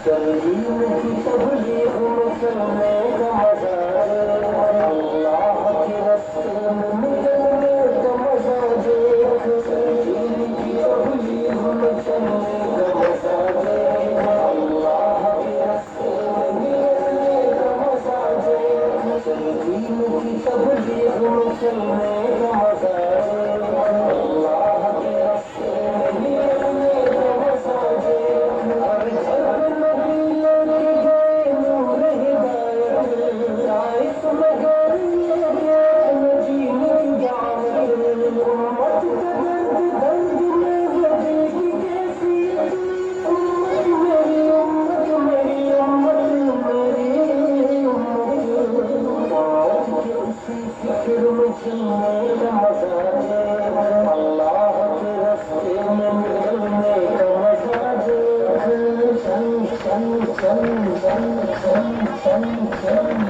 ترغیب کی تبلیغ میں چلنے کا مزہ اللہ کے راستے میں نکلنے کا مزہ دیکھ ترغیب کی تبلیغ میں چلنے کا مزہ دیکھ اللہ کے راستے میں نکلنے کا مزہ دیکھ ترغیب کی تبلیغ میں چلنے کا مزہ اللہ کے راستے میں نکلنے کا مزہ دیکھ ہر جب نبی لے کے گئے نور ہدایت اس مگر یہ کہ جینے کی دعوت امت کا درد درد میں بجے گی کیسی امت میری امت میری امت میری امت موت کی اسی فکر میں چلنے کا مزہ ہے اللہ کے راستے میں نکلنے کا مزہ ہے چل چل چل چل چل چل چل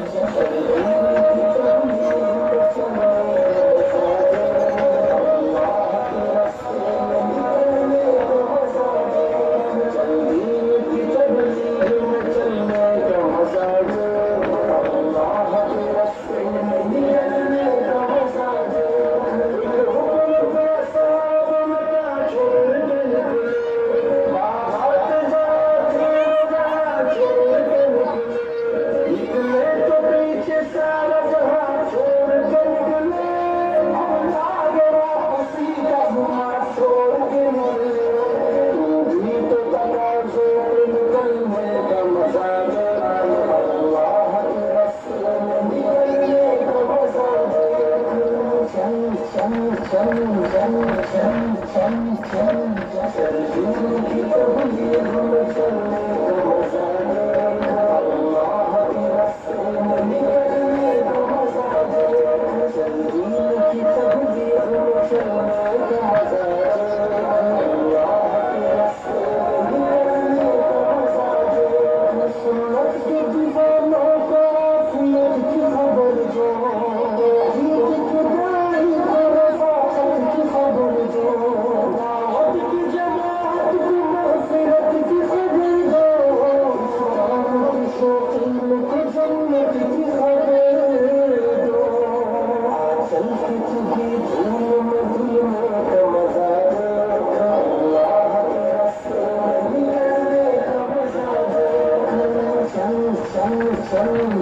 چل